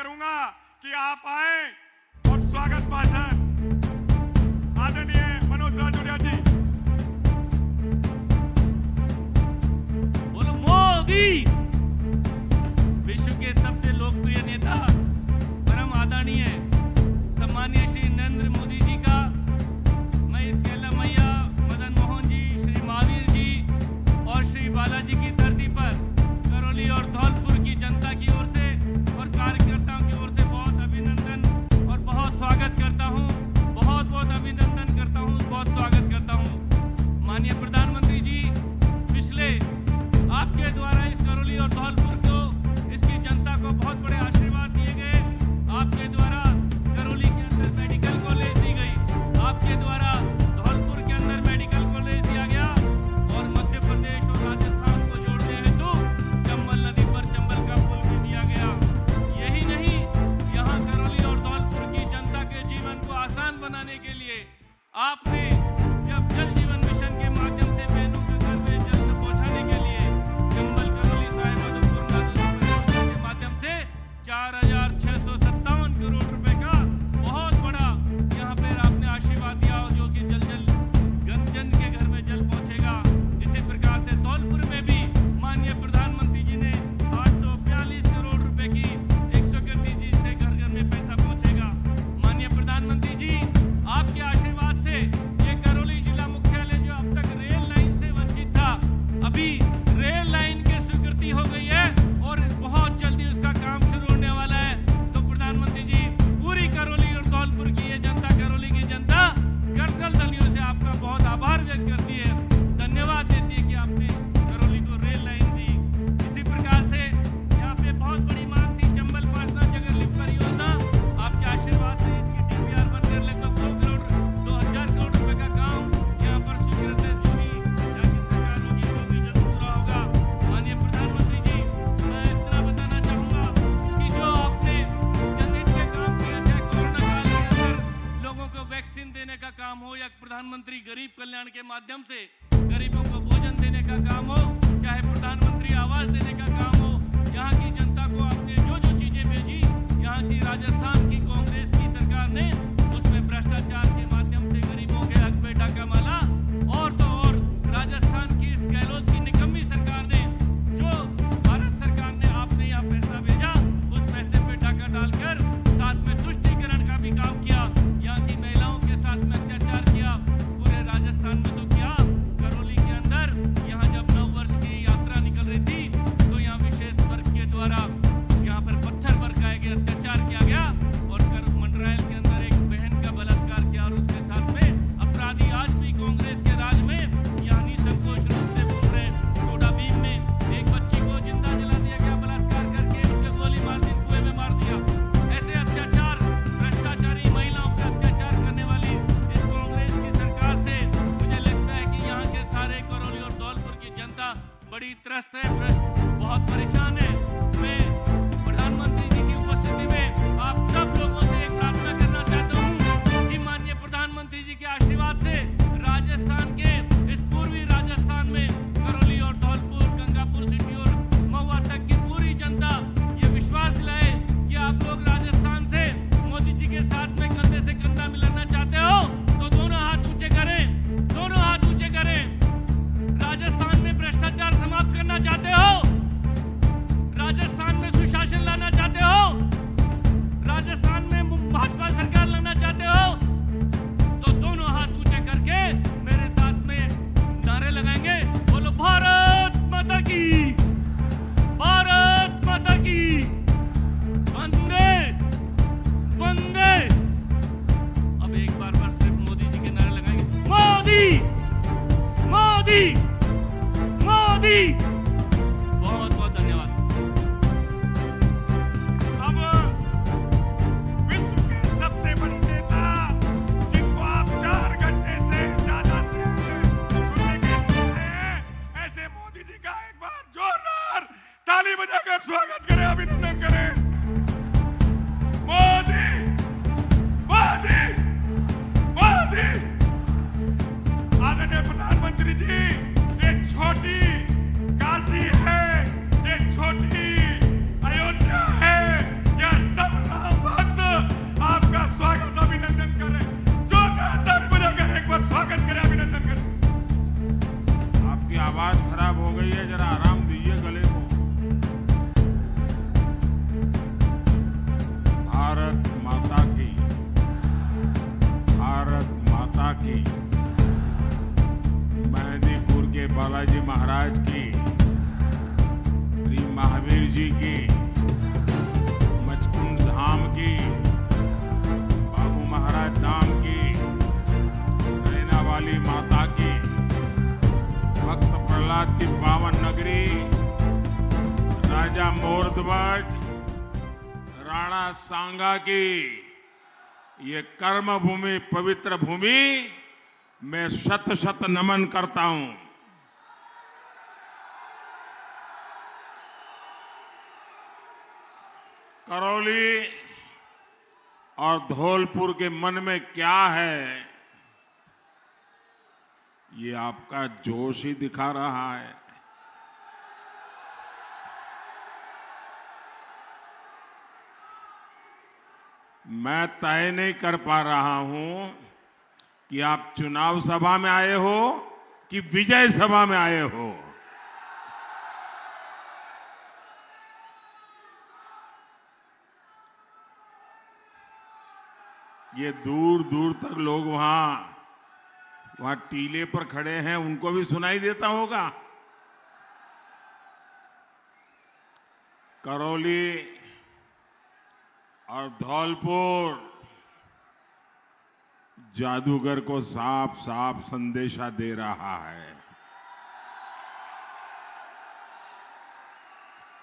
करूंगा कि आप आए और स्वागत भाषण आदरणीय मनोज राजौरिया जी। बोलो मोदी। विश्व के सबसे लोकप्रिय नेता परम आदरणीय सम्मानीय श्री नरेंद्र मोदी जी का मैं इस कैला मैया, मदन मोहन जी, श्री महावीर जी और श्री बालाजी की धरती पर करौली और धौलपुर की जनता की ओर से और कार्यकर्ताओं की ओर से बहुत अभिनंदन और बहुत स्वागत करता हूं। बहुत बहुत अभिनंदन करता हूं, बहुत स्वागत करता हूं। माननीय प्रधानमंत्री जी, पिछले आपके द्वारा इस करौली और धौलपुर को, इसकी जनता को बहुत बड़े आशीर्वाद दिए गए। आपके द्वारा करौली के अंदर मेडिकल कॉलेज दी गई, आपके द्वारा धौलपुर के अंदर मेडिकल कॉलेज दिया गया और मध्य प्रदेश और राजस्थान को जोड़ने हेतु चंबल नदी पर चंबल का पुल भी दिया गया। यही नहीं, यहाँ करौली और धौलपुर की जनता के जीवन को आसान बनाने के लिए आपने जब जल जीवन मिशन के माध्यम से बहनों के घर में जल पहुंचाने के लिए चंबल करौली साहेबजादपुर परियोजना के माध्यम से 4,657 करोड़ रुपए का बहुत बड़ा यहाँ पर आपने आशीर्वाद दिया, जो कि जल जन के घर में जल पहुंचेगा। इसी प्रकार से धौलपुर में भी माननीय प्रधानमंत्री जी ने 842 करोड़ रुपए की 131 जी से घर घर में पैसा पहुंचेगा। माननीय प्रधानमंत्री जी, आपके आशीर्वाद से ये करौली जिला मुख्यालय जो अब तक रेल लाइन से वंचित था, अभी रेल लाइन की स्वीकृति हो गई है और बहुत जल्दी उसका काम शुरू होने वाला है। तो प्रधानमंत्री जी, पूरी करौली और धौलपुर की ये जनता, करौली की जनता करतल दलियों से आपका बहुत आभार व्यक्त करती है, धन्यवाद देती है कि आपने करौली को रेल लाइन दी। इसी प्रकार से यहाँ पे बहुत बड़ी मांग थी चंबल पाटना जगह लिफ्ट परियोजना, आपके आशीर्वाद से इसकी डीपीआर बनकर लगभग 2,000 करोड़ रुपए का काम यहाँ पर स्वीकृत है, जो भी यहाँ की सरकार होगी वो भी जल्द पूरा होगा। माननीय प्रधानमंत्री जी, मैं इतना बताना चाहूंगा कि जो आपने जनहित के काम किए, चाहे कोरोना काल के अंदर लोगों को वैक्सीन देने का काम हो या प्रधानमंत्री गरीब कल्याण के माध्यम से गरीबों को भोजन देने का काम हो, चाहे प्रधानमंत्री आवास देने का काम हो, यहाँ की जनता को आपने जो जो चीजें भेजी, यहाँ की राजस्थान की कांग्रेस की सरकार ने उसमें भ्रष्टाचार के माध्यम से गरीबों के हक पे डाका माला, और तो और राजस्थान की इस गहलोत की निकम्मी सरकार ने, जो भारत सरकार ने आपने यहाँ पैसा भेजा, उस पैसे पे डाका डालकर साथ में तुष्टीकरण का भी काम किया, यहाँ की महिलाओं के साथ में अत्याचार किया, पूरे राजस्थान में तो किया। करौली के अंदर यहाँ जब 9 वर्ष की यात्रा निकल रही थी, तो यहाँ विशेष वर्ग के द्वारा यहाँ पर पत्थर बरसाए गए, अत्याचार किया गया और कर मंडरायल के अंदर एक बहन का बलात्कार किया और उसके साथ में अपराधी आज भी कांग्रेस के राज में यहाँ निसंकोच रूप से बोल रहे हैं। टोडा भीम में एक बच्ची को जिंदा जला दिया गया, बलात्कार करके उसके गोली मार दी, कुएं में मार दिया। ऐसे अत्याचार, भ्रष्टाचारी, महिलाओं पर अत्याचार करने वाली इस कांग्रेस की सरकार से मुझे लगता है कि यहाँ के सारे करौली और धौलपुर की जनता बड़ी त्रस्त है, बहुत परेशान है। मैं प्रधानमंत्री जी की उपस्थिति में आप सब लोगों से एक प्रार्थना करना चाहता हूँ कि माननीय प्रधानमंत्री जी के आशीर्वाद से राजस्थान के इस पूर्वी राजस्थान में करौली और धौलपुर, गंगापुर सिटी और महुआ तक की पूरी जनता ये विश्वास दिलाए कि आप लोग राजस्थान से मोदी जी के साथ में कंधे से कंधा मिलाना चाहते हो तो दोनों हाथ ऊंचे करें, दोनों हाथ ऊंचे करें। राजस्थान में भ्रष्टाचार समाप्त करना चाहते हो जी की, मचकुंड धाम की, बाबू महाराज धाम की, नैना वाली माता की, भक्त प्रहलाद की पावन नगरी, राजा मोरध्वज, राणा सांगा की ये कर्म भूमि, पवित्र भूमि मैं शत शत नमन करता हूं। करौली और धौलपुर के मन में क्या है, ये आपका जोश ही दिखा रहा है। मैं तय नहीं कर पा रहा हूं कि आप चुनाव सभा में आए हो कि विजय सभा में आए हो। ये दूर दूर तक लोग वहां टीले पर खड़े हैं, उनको भी सुनाई देता होगा। करौली और धौलपुर जादूगर को साफ साफ संदेशा दे रहा है।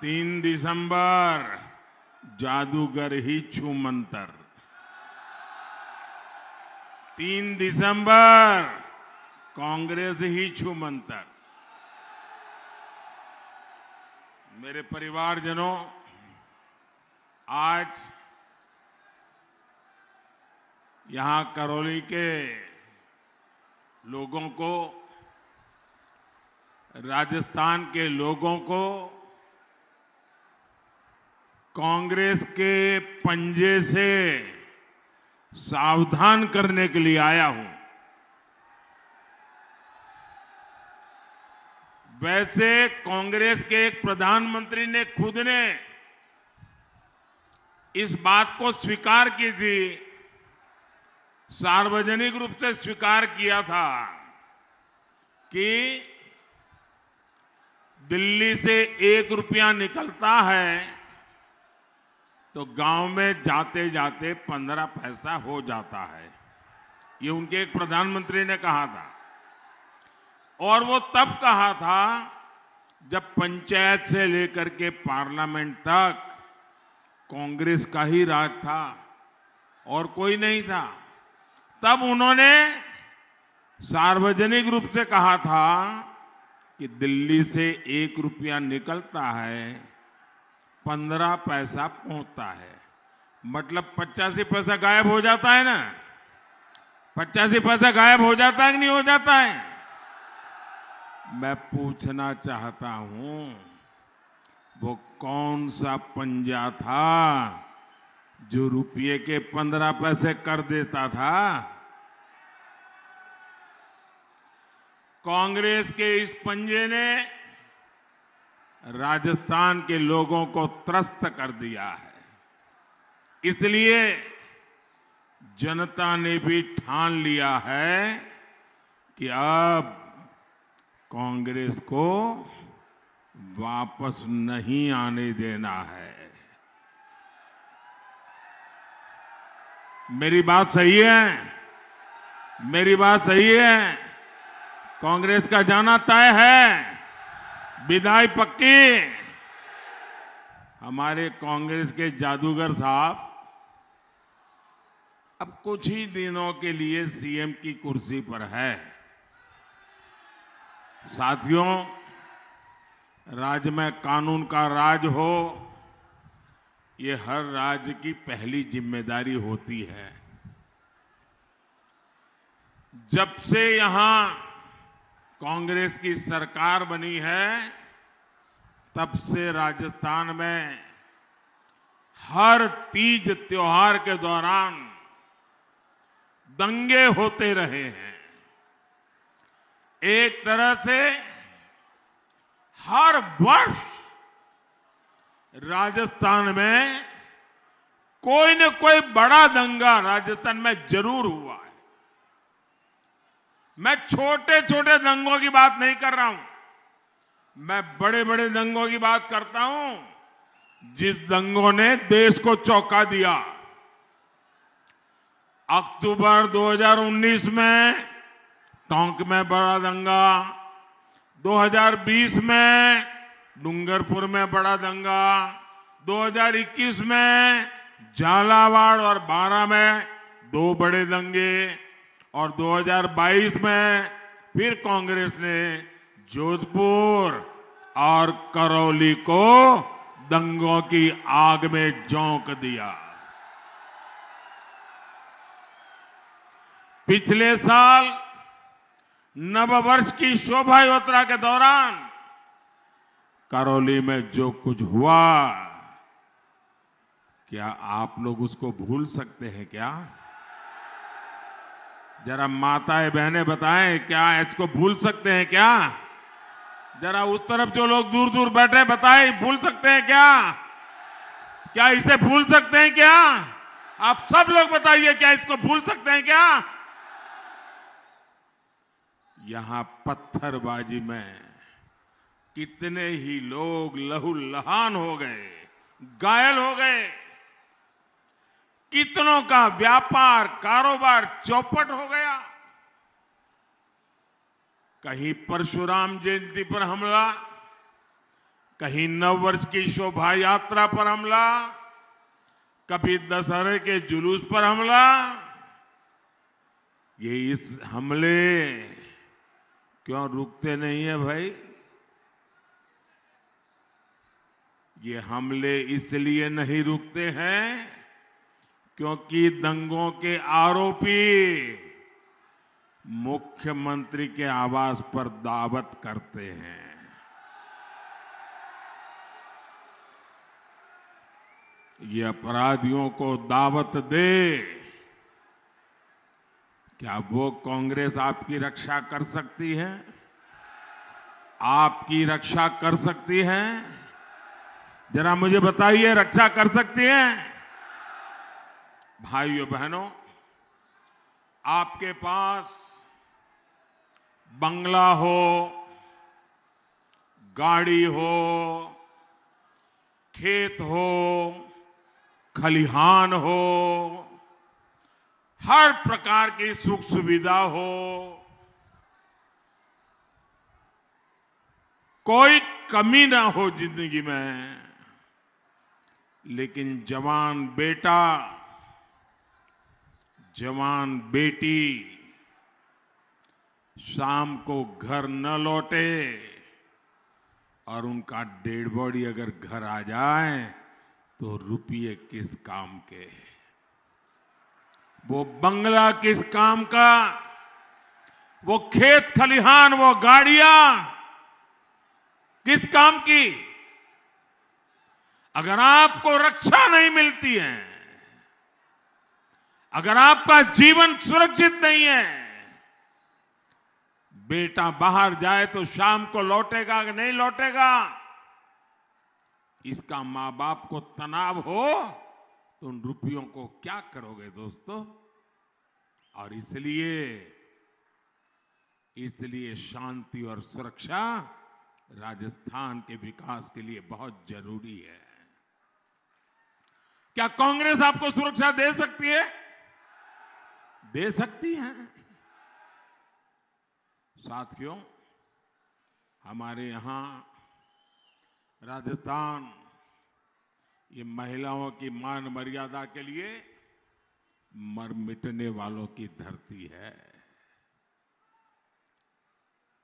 3 दिसंबर जादूगर ही छू मंतर। 3 दिसंबर कांग्रेस ही छू मंतर। मेरे परिवारजनों, आज यहां करौली के लोगों को, राजस्थान के लोगों को कांग्रेस के पंजे से सावधान करने के लिए आया हूं। वैसे कांग्रेस के एक प्रधानमंत्री ने खुद ने इस बात को स्वीकार की थी, सार्वजनिक रूप से स्वीकार किया था कि दिल्ली से 1 रुपया निकलता है तो गांव में जाते जाते 15 पैसा हो जाता है। ये उनके एक प्रधानमंत्री ने कहा था, और वो तब कहा था जब पंचायत से लेकर के पार्लियामेंट तक कांग्रेस का ही राज था और कोई नहीं था। तब उन्होंने सार्वजनिक रूप से कहा था कि दिल्ली से 1 रुपया निकलता है, 15 पैसा पहुंचता है। मतलब 85 पैसा गायब हो जाता है ना। 85 पैसा गायब हो जाता है कि नहीं हो जाता है? मैं पूछना चाहता हूं, वो कौन सा पंजा था जो रुपये के 15 पैसे कर देता था? कांग्रेस के इस पंजे ने राजस्थान के लोगों को त्रस्त कर दिया है। इसलिए जनता ने भी ठान लिया है कि अब कांग्रेस को वापस नहीं आने देना है। मेरी बात सही है? मेरी बात सही है? कांग्रेस का जाना तय है, विदाई पक्की। हमारे कांग्रेस के जादूगर साहब अब कुछ ही दिनों के लिए सीएम की कुर्सी पर है। साथियों, राज्य में कानून का राज हो, ये हर राज्य की पहली जिम्मेदारी होती है। जब से यहां कांग्रेस की सरकार बनी है, तब से राजस्थान में हर तीज त्योहार के दौरान दंगे होते रहे हैं। एक तरह से हर वर्ष राजस्थान में कोई न कोई बड़ा दंगा राजस्थान में जरूर हुआ है। मैं छोटे छोटे दंगों की बात नहीं कर रहा हूं, मैं बड़े बड़े दंगों की बात करता हूं। जिस दंगों ने देश को चौंका दिया। अक्टूबर 2019 में टोंक में बड़ा दंगा, 2020 में डूंगरपुर में बड़ा दंगा, 2021 में झालावाड़ और बारां में 2 बड़े दंगे और 2022 में फिर कांग्रेस ने जोधपुर और करौली को दंगों की आग में झोंक दिया। पिछले साल नववर्ष की शोभा यात्रा के दौरान करौली में जो कुछ हुआ, क्या आप लोग उसको भूल सकते हैं क्या? जरा माताएं बहनें बताएं, क्या इसको भूल सकते हैं क्या? जरा उस तरफ जो लोग दूर दूर बैठे बताएं, भूल सकते हैं क्या? क्या इसे भूल सकते हैं क्या? आप सब लोग बताइए, क्या इसको भूल सकते हैं क्या? यहां पत्थरबाजी में कितने ही लोग लहूलुहान हो गए, घायल हो गए, कितनों का व्यापार कारोबार चौपट हो गया। कहीं परशुराम जयंती पर हमला, कहीं नववर्ष की शोभा यात्रा पर हमला, कभी दशहरे के जुलूस पर हमला। ये इस हमले क्यों रुकते नहीं है भाई? ये हमले इसलिए नहीं रुकते हैं क्योंकि दंगों के आरोपी मुख्यमंत्री के आवास पर दावत करते हैं। ये अपराधियों को दावत दे, क्या वो कांग्रेस आपकी रक्षा कर सकती है? आपकी रक्षा कर सकती है? जरा मुझे बताइए, रक्षा कर सकती है? भाइयों बहनों, आपके पास बंगला हो, गाड़ी हो, खेत हो, खलिहान हो, हर प्रकार की सुख सुविधा हो, कोई कमी ना हो जिंदगी में, लेकिन जवान बेटा, जवान बेटी शाम को घर न लौटे और उनका डेड बॉडी अगर घर आ जाए तो रुपये किस काम के? वो बंगला किस काम का? वो खेत खलिहान, वो गाड़ियां किस काम की? अगर आपको रक्षा नहीं मिलती है, अगर आपका जीवन सुरक्षित नहीं है, बेटा बाहर जाए तो शाम को लौटेगा कि नहीं लौटेगा, इसका मां बाप को तनाव हो तो उन रुपयों को क्या करोगे दोस्तों? और इसलिए शांति और सुरक्षा राजस्थान के विकास के लिए बहुत जरूरी है। क्या कांग्रेस आपको सुरक्षा दे सकती है? दे सकती है। साथियों, हमारे यहां राजस्थान ये महिलाओं की मान मर्यादा के लिए मर मिटने वालों की धरती है।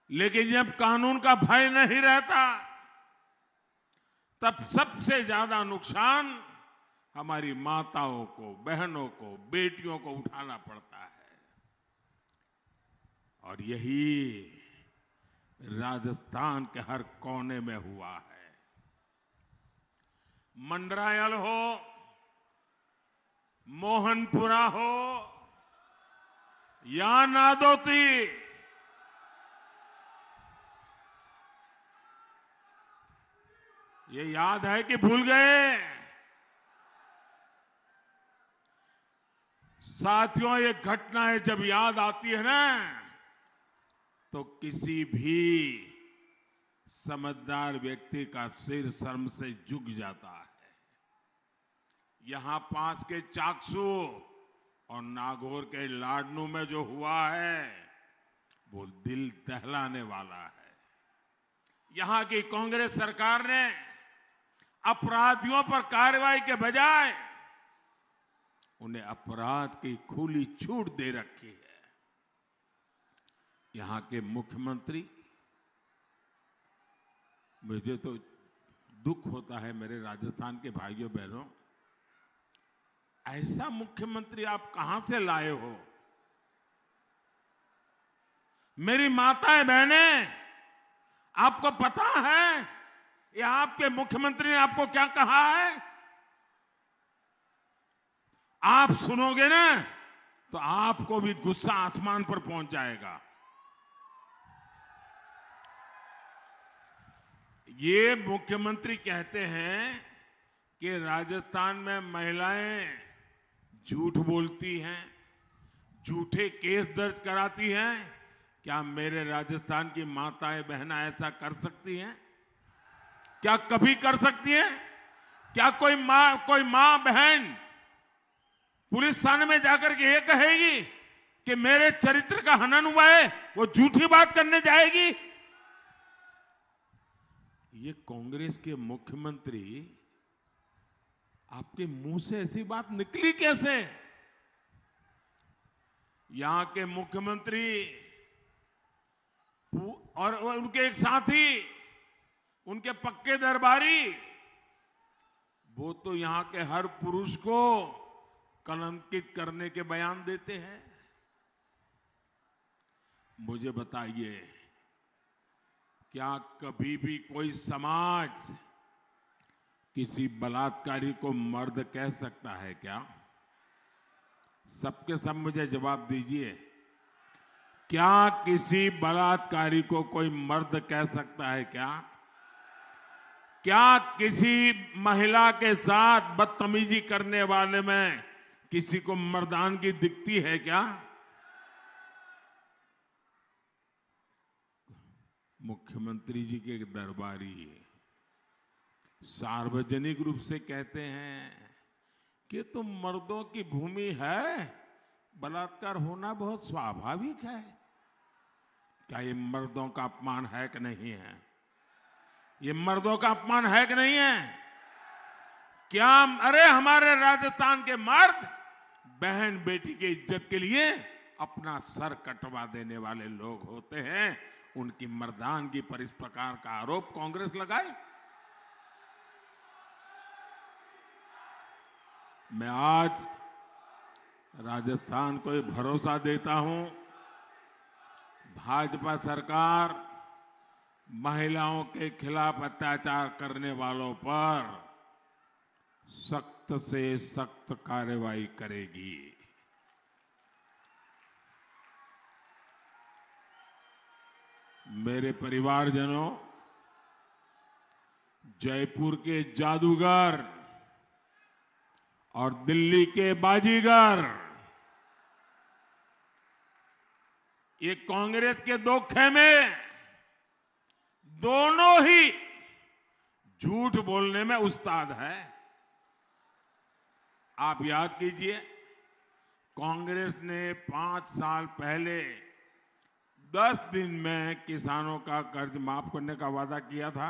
लेकिन जब कानून का भय नहीं रहता, तब सबसे ज्यादा नुकसान हमारी माताओं को, बहनों को, बेटियों को उठाना पड़ता है। और यही राजस्थान के हर कोने में हुआ है। मंडरायल हो, मोहनपुरा हो या नादौती, ये याद है कि भूल गए? साथियों, ये घटनाएं जब याद आती है ना, तो किसी भी समझदार व्यक्ति का सिर शर्म से झुक जाता है। यहां पास के चाकसू और नागौर के लाडनू में जो हुआ है वो दिल दहलाने वाला है। यहां की कांग्रेस सरकार ने अपराधियों पर कार्रवाई के बजाय उन्हें अपराध की खुली छूट दे रखी है। यहां के मुख्यमंत्री, मुझे तो दुख होता है मेरे राजस्थान के भाइयों बहनों, ऐसा मुख्यमंत्री आप कहां से लाए हो? मेरी माताएं बहनें, आपको पता है ये आपके मुख्यमंत्री ने आपको क्या कहा है? आप सुनोगे ना तो आपको भी गुस्सा आसमान पर पहुंच जाएगा। ये मुख्यमंत्री कहते हैं कि राजस्थान में महिलाएं झूठ बोलती हैं, झूठे केस दर्ज कराती हैं। क्या मेरे राजस्थान की माताएं बहनें ऐसा कर सकती हैं? क्या कभी कर सकती हैं? क्या कोई मां बहन पुलिस थाने में जाकर के ये कहेगी कि मेरे चरित्र का हनन हुआ है, वो झूठी बात करने जाएगी? ये कांग्रेस के मुख्यमंत्री, आपके मुंह से ऐसी बात निकली कैसे? यहां के मुख्यमंत्री और उनके एक साथी, उनके पक्के दरबारी, वो तो यहां के हर पुरुष को कलंकित करने के बयान देते हैं। मुझे बताइए, क्या कभी भी कोई समाज किसी बलात्कारी को मर्द कह सकता है क्या? सबके सब मुझे जवाब दीजिए। क्या किसी बलात्कारी को कोई मर्द कह सकता है क्या? क्या किसी महिला के साथ बदतमीजी करने वाले में किसी को मर्दानगी दिखती है क्या? मुख्यमंत्री जी के दरबारी सार्वजनिक रूप से कहते हैं कि तो मर्दों की भूमि है, बलात्कार होना बहुत स्वाभाविक है। क्या ये मर्दों का अपमान है कि नहीं है? ये मर्दों का अपमान है कि नहीं है? क्या अरे हमारे राजस्थान के मर्द बहन बेटी की इज्जत के लिए अपना सर कटवा देने वाले लोग होते हैं। उनकी मर्दानगी पर इस प्रकार का आरोप कांग्रेस लगाए। मैं आज राजस्थान को भरोसा देता हूं, भाजपा सरकार महिलाओं के खिलाफ अत्याचार करने वालों पर सख्त से सख्त कार्रवाई करेगी। मेरे परिवारजनों, जयपुर के जादूगर और दिल्ली के बाजीगर, ये कांग्रेस के दो खेमे, दोनों ही झूठ बोलने में उस्ताद है। आप याद कीजिए, कांग्रेस ने 5 साल पहले 10 दिन में किसानों का कर्ज माफ करने का वादा किया था।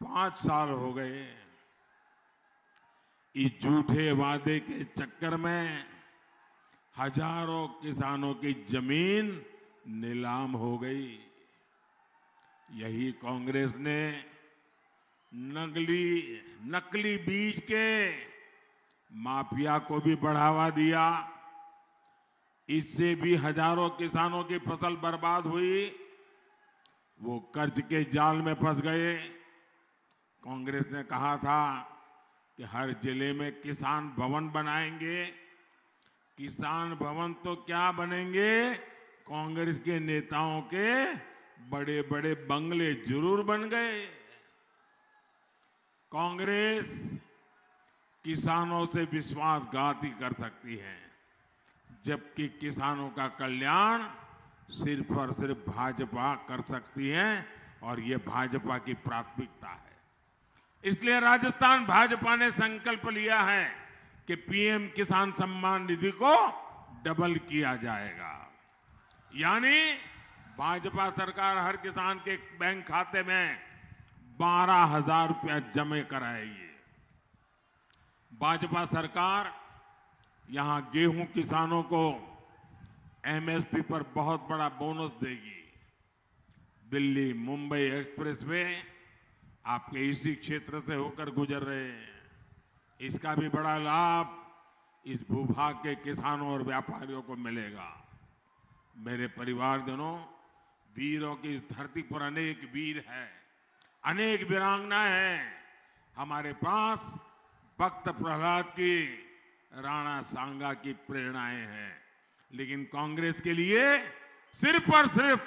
5 साल हो गए। इस झूठे वादे के चक्कर में हजारों किसानों की जमीन नीलाम हो गई। यही कांग्रेस ने नकली बीज के माफिया को भी बढ़ावा दिया। इससे भी हजारों किसानों की फसल बर्बाद हुई। वो कर्ज के जाल में फंस गए। कांग्रेस ने कहा था कि हर जिले में किसान भवन बनाएंगे। किसान भवन तो क्या बनेंगे, कांग्रेस के नेताओं के बड़े बड़े बंगले जरूर बन गए। कांग्रेस किसानों से विश्वासघात ही कर सकती है, जबकि किसानों का कल्याण सिर्फ और सिर्फ भाजपा कर सकती है। और ये भाजपा की प्राथमिकता है। इसलिए राजस्थान भाजपा ने संकल्प लिया है कि पीएम किसान सम्मान निधि को डबल किया जाएगा। यानी भाजपा सरकार हर किसान के बैंक खाते में 12,000 रुपया जमा कराएगी। भाजपा सरकार यहां गेहूं किसानों को एमएसपी पर बहुत बड़ा बोनस देगी। दिल्ली मुंबई एक्सप्रेसवे आपके इसी क्षेत्र से होकर गुजर रहे हैं। इसका भी बड़ा लाभ इस भूभाग के किसानों और व्यापारियों को मिलेगा। मेरे परिवारजनों, वीरों की इस धरती पर अनेक वीर हैं, अनेक वीरांगनाएं हैं। हमारे पास भक्त प्रहलाद की, राणा सांगा की प्रेरणाएं हैं। लेकिन कांग्रेस के लिए सिर्फ और सिर्फ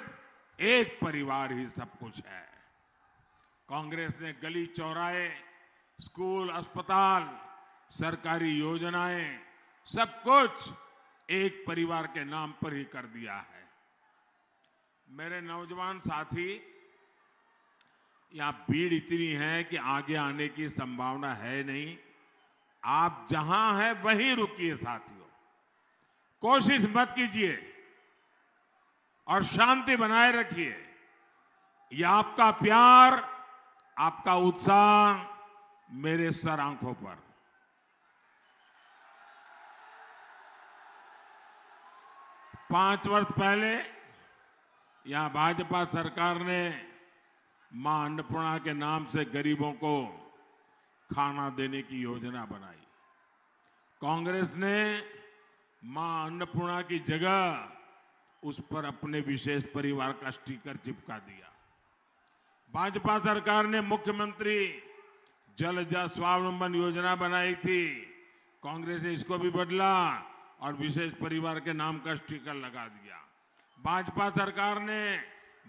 एक परिवार ही सब कुछ है। कांग्रेस ने गली चौराहे, स्कूल, अस्पताल, सरकारी योजनाएं, सब कुछ एक परिवार के नाम पर ही कर दिया है। मेरे नौजवान साथी, यहां भीड़ इतनी है कि आगे आने की संभावना है नहीं। आप जहां हैं वहीं रुकिए साथियों, कोशिश मत कीजिए और शांति बनाए रखिए। यह आपका प्यार, आपका उत्साह मेरे सर आंखों पर। 5 वर्ष पहले यहां भाजपा सरकार ने मां अन्नपूर्णा के नाम से गरीबों को खाना देने की योजना बनाई। कांग्रेस ने मां अन्नपूर्णा की जगह उस पर अपने विशेष परिवार का स्टिकर चिपका दिया। भाजपा सरकार ने मुख्यमंत्री जलज स्वावलंबन योजना बनाई थी। कांग्रेस ने इसको भी बदला और विशेष परिवार के नाम का स्टिकर लगा दिया। भाजपा सरकार ने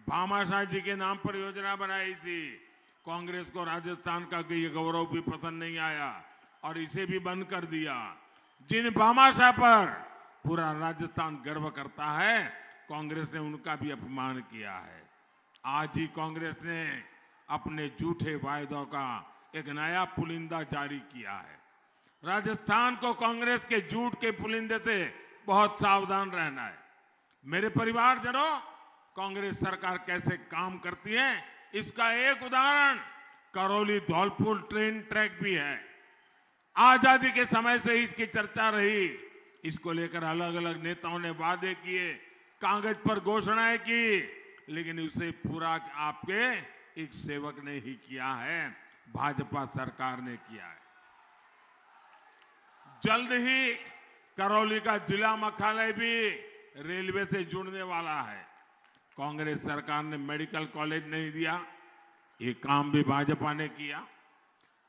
भामाशाह जी के नाम पर योजना बनाई थी। कांग्रेस को राजस्थान का ये गौरव भी पसंद नहीं आया और इसे भी बंद कर दिया। जिन भामाशाह पर पूरा राजस्थान गर्व करता है, कांग्रेस ने उनका भी अपमान किया है। आज ही कांग्रेस ने अपने झूठे वायदों का एक नया पुलिंदा जारी किया है। राजस्थान को कांग्रेस के झूठ के पुलिंदे से बहुत सावधान रहना है। मेरे परिवारजनों, कांग्रेस सरकार कैसे काम करती है, इसका एक उदाहरण करौली धौलपुर ट्रेन ट्रैक भी है। आजादी के समय से इसकी चर्चा रही। इसको लेकर अलग अलग नेताओं ने वादे किए, कागज पर घोषणाएं की, लेकिन उसे पूरा आपके एक सेवक ने ही किया है, भाजपा सरकार ने किया है। जल्द ही करौली का जिला मुख्यालय भी रेलवे से जुड़ने वाला है। कांग्रेस सरकार ने मेडिकल कॉलेज नहीं दिया, ये काम भी भाजपा ने किया।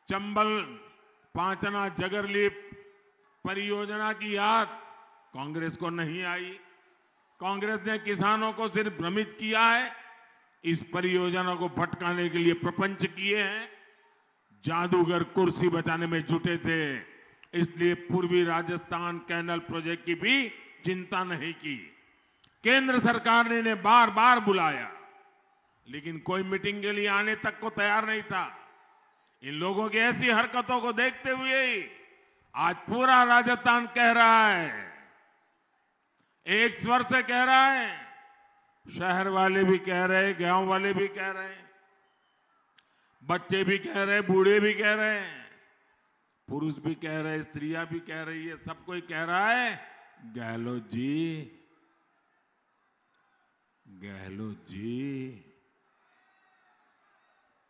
चंबल पांचना जगरलीप परियोजना की याद कांग्रेस को नहीं आई। कांग्रेस ने किसानों को सिर्फ भ्रमित किया है। इस परियोजना को भटकाने के लिए प्रपंच किए हैं। जादूगर कुर्सी बचाने में जुटे थे, इसलिए पूर्वी राजस्थान कैनल प्रोजेक्ट की भी चिंता नहीं की। केंद्र सरकार ने इन्हें बार बार बुलाया, लेकिन कोई मीटिंग के लिए आने तक को तैयार नहीं था। इन लोगों की ऐसी हरकतों को देखते हुए आज पूरा राजस्थान कह रहा है, एक स्वर से कह रहा है, शहर वाले भी कह रहे, गांव वाले भी कह रहे, बच्चे भी कह रहे, बूढ़े भी कह रहे हैं, पुरुष भी कह रहे, स्त्रियां भी कह रही है, सब कोई कह रहा है, गहलोत जी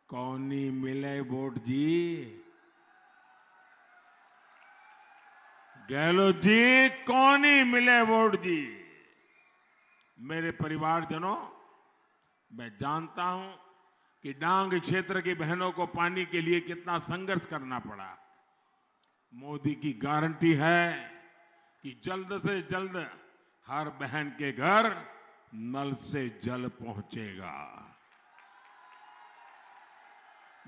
कौनी मिले वोट जी, गहलोत जी कौनी मिले वोट जी। मेरे परिवारजनों, मैं जानता हूं कि डांग क्षेत्र की बहनों को पानी के लिए कितना संघर्ष करना पड़ा। मोदी की गारंटी है कि जल्द से जल्द हर बहन के घर नल से जल पहुंचेगा।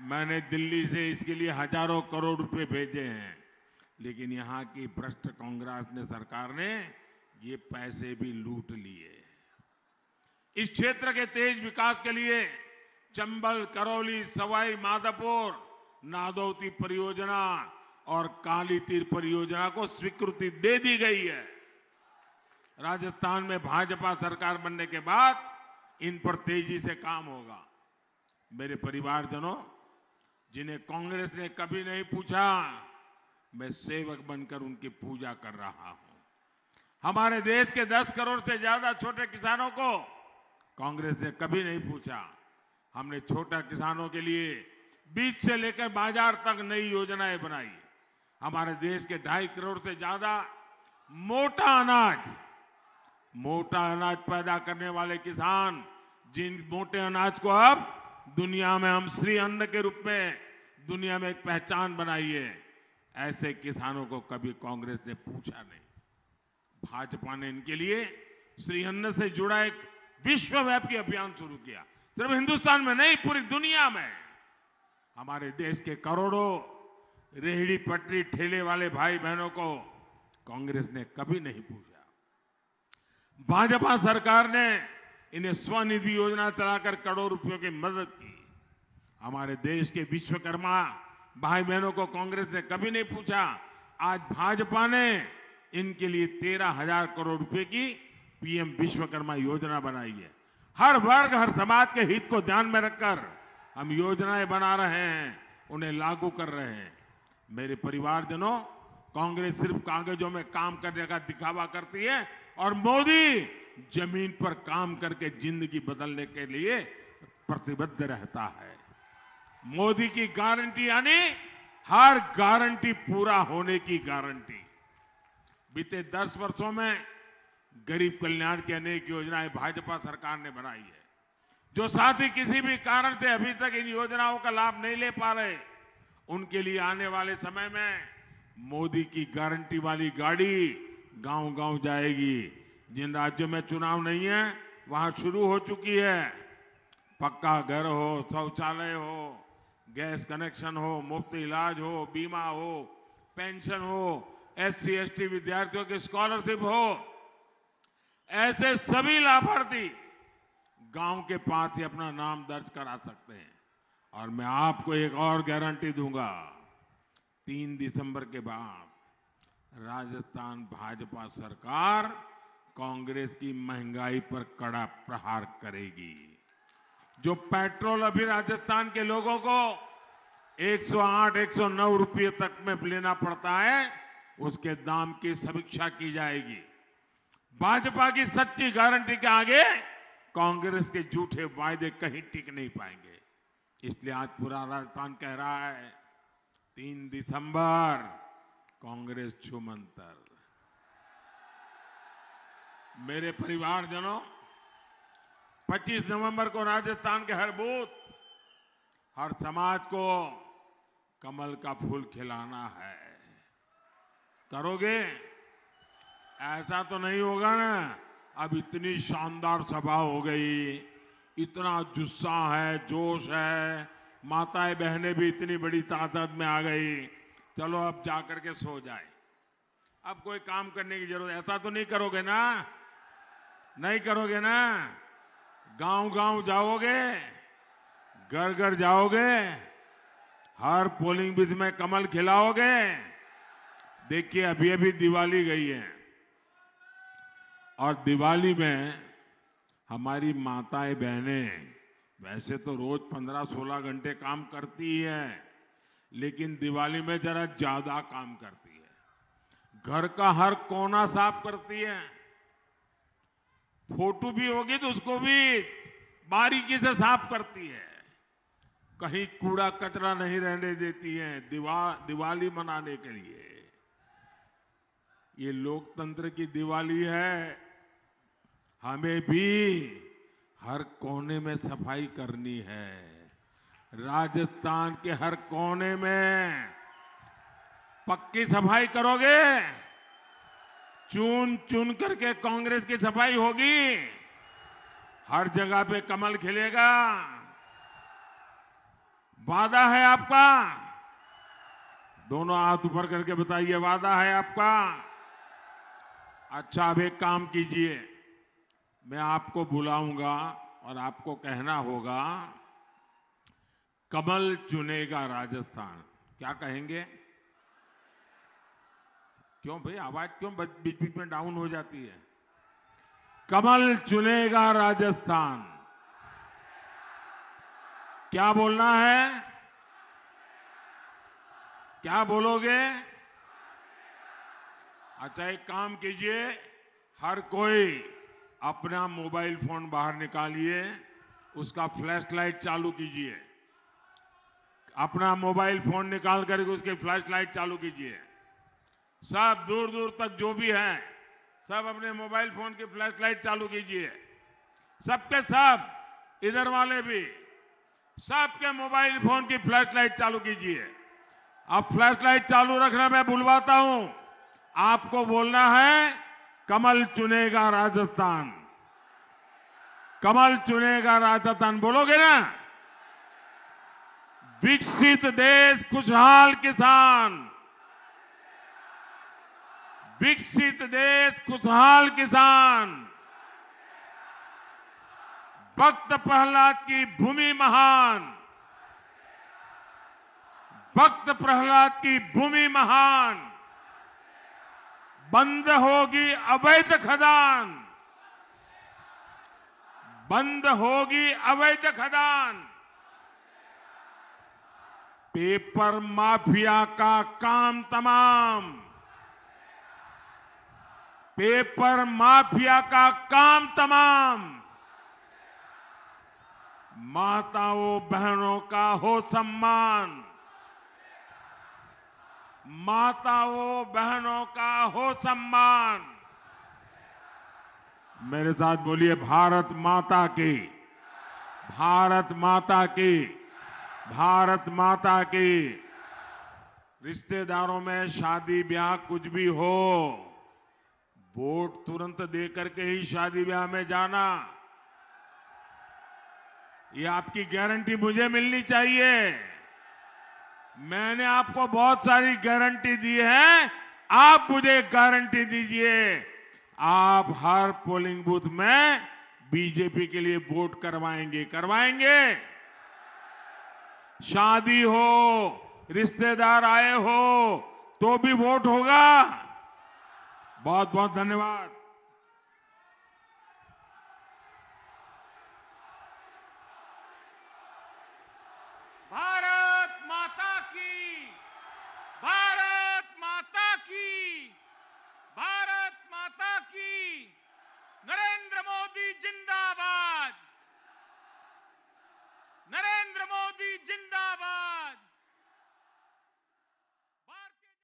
मैंने दिल्ली से इसके लिए हजारों करोड़ रुपए भेजे हैं, लेकिन यहां की भ्रष्ट कांग्रेस सरकार ने ये पैसे भी लूट लिए। इस क्षेत्र के तेज विकास के लिए चंबल, करौली, सवाई माधोपुर, नादौती परियोजना और काली तीर परियोजना को स्वीकृति दे दी गई है। राजस्थान में भाजपा सरकार बनने के बाद इन पर तेजी से काम होगा। मेरे परिवारजनों, जिन्हें कांग्रेस ने कभी नहीं पूछा, मैं सेवक बनकर उनकी पूजा कर रहा हूं। हमारे देश के 10 करोड़ से ज्यादा छोटे किसानों को कांग्रेस ने कभी नहीं पूछा। हमने छोटा किसानों के लिए बीज से लेकर बाजार तक नई योजनाएं बनाई। हमारे देश के 2.5 करोड़ से ज्यादा मोटा अनाज पैदा करने वाले किसान, जिन मोटे अनाज को अब दुनिया में हम श्री अन्न के रूप में दुनिया में एक पहचान बनाई है, ऐसे किसानों को कभी कांग्रेस ने पूछा नहीं। भाजपा ने इनके लिए श्री अन्न से जुड़ा एक विश्वव्यापी अभियान शुरू किया। सिर्फ हिंदुस्तान में नहीं, पूरी दुनिया में। हमारे देश के करोड़ों रेहड़ी पटरी ठेले वाले भाई बहनों को कांग्रेस ने कभी नहीं पूछा। भाजपा सरकार ने इन्हें स्वनिधि योजना चलाकर करोड़ों रुपयों की मदद की। हमारे देश के विश्वकर्मा भाई बहनों को कांग्रेस ने कभी नहीं पूछा। आज भाजपा ने इनके लिए 13,000 करोड़ रुपए की पीएम विश्वकर्मा योजना बनाई है। हर वर्ग, हर समाज के हित को ध्यान में रखकर हम योजनाएं बना रहे हैं, उन्हें लागू कर रहे हैं। मेरे परिवारजनों, कांग्रेस सिर्फ कागजों में काम करने का दिखावा करती है और मोदी जमीन पर काम करके जिंदगी बदलने के लिए प्रतिबद्ध रहता है। मोदी की गारंटी यानी हर गारंटी पूरा होने की गारंटी। बीते 10 वर्षों में गरीब कल्याण की अनेक योजनाएं भाजपा सरकार ने बनाई है। जो साथी किसी भी कारण से अभी तक इन योजनाओं का लाभ नहीं ले पा रहे, उनके लिए आने वाले समय में मोदी की गारंटी वाली गाड़ी गांव-गांव जाएगी। जिन राज्यों में चुनाव नहीं है, वहां शुरू हो चुकी है। पक्का घर हो, शौचालय हो, गैस कनेक्शन हो, मुफ्त इलाज हो, बीमा हो, पेंशन हो, SC ST विद्यार्थियों की स्कॉलरशिप हो, ऐसे सभी लाभार्थी गांव के पास ही अपना नाम दर्ज करा सकते हैं। और मैं आपको एक और गारंटी दूंगा, 3 दिसंबर के बाद राजस्थान भाजपा सरकार कांग्रेस की महंगाई पर कड़ा प्रहार करेगी। जो पेट्रोल अभी राजस्थान के लोगों को 108, 109 रुपये तक में लेना पड़ता है, उसके दाम की समीक्षा की जाएगी। भाजपा की सच्ची गारंटी के आगे कांग्रेस के झूठे वायदे कहीं टिक नहीं पाएंगे। इसलिए आज पूरा राजस्थान कह रहा है, 3 दिसंबर कांग्रेस छूमंतर। मेरे परिवारजनों, 25 नवंबर को राजस्थान के हर बूथ, हर समाज को कमल का फूल खिलाना है। करोगे? ऐसा तो नहीं होगा ना। अब इतनी शानदार सभा हो गई, इतना जुस्सा है, जोश है, माताएं बहनें भी इतनी बड़ी तादाद में आ गई। चलो अब जाकर के सो जाए, अब कोई काम करने की जरूरत, ऐसा तो नहीं करोगे ना? नहीं करोगे ना? गांव-गांव जाओगे, घर-घर जाओगे, हर पोलिंग बूथ में कमल खिलाओगे। देखिए, अभी-अभी दिवाली गई है और दिवाली में हमारी माताएं बहनें वैसे तो रोज 15-16 घंटे काम करती है, लेकिन दिवाली में जरा ज्यादा काम करती है। घर का हर कोना साफ करती है। फोटो भी होगी तो उसको भी बारीकी से साफ करती है। कहीं कूड़ा कचरा नहीं रहने देती है दिवाली मनाने के लिए। ये लोकतंत्र की दिवाली है। हमें भी हर कोने में सफाई करनी है। राजस्थान के हर कोने में पक्की सफाई करोगे? चुन चुन करके कांग्रेस की सफाई होगी। हर जगह पे कमल खिलेगा। वादा है आपका? दोनों हाथ ऊपर करके बताइए, वादा है आपका? अच्छा, अब एक काम कीजिए, मैं आपको बुलाऊंगा और आपको कहना होगा कमल चुनेगा राजस्थान। क्या कहेंगे? क्यों भाई, आवाज क्यों बीच बीच में डाउन हो जाती है? कमल चुनेगा राजस्थान। क्या बोलना है? क्या बोलोगे? अच्छा, एक काम कीजिए, हर कोई अपना मोबाइल फोन बाहर निकालिए, उसका फ्लैश लाइट चालू कीजिए। अपना मोबाइल फोन निकाल करके उसकी फ्लैश लाइट चालू कीजिए। सब दूर दूर तक जो भी हैं, सब अपने मोबाइल फोन की फ्लैश लाइट चालू कीजिए। सबके सब, इधर वाले भी, सबके मोबाइल फोन की फ्लैश लाइट चालू कीजिए। अब फ्लैश लाइट चालू रखना मैं बुलवाता हूं, आपको बोलना है कमल चुनेगा राजस्थान। कमल चुनेगा राजस्थान बोलोगे ना? विकसित देश, खुशहाल किसान। विकसित देश, खुशहाल किसान। भक्त प्रहलाद की भूमि महान। भक्त प्रहलाद की भूमि महान। बंद होगी अवैध खदान। बंद होगी अवैध खदान। पेपर माफिया का काम तमाम। पेपर माफिया का काम तमाम। माताओं बहनों का हो सम्मान। माताओं बहनों का हो सम्मान। मेरे साथ बोलिए, भारत माता की। भारत माता की। भारत माता की। रिश्तेदारों में शादी ब्याह कुछ भी हो, वोट तुरंत दे करके ही शादी ब्याह में जाना, ये आपकी गारंटी मुझे मिलनी चाहिए। मैंने आपको बहुत सारी गारंटी दी है, आप मुझे गारंटी दीजिए, आप हर पोलिंग बूथ में बीजेपी के लिए वोट करवाएंगे? करवाएंगे? शादी हो, रिश्तेदार आए हो, तो भी वोट होगा। बहुत बहुत धन्यवाद।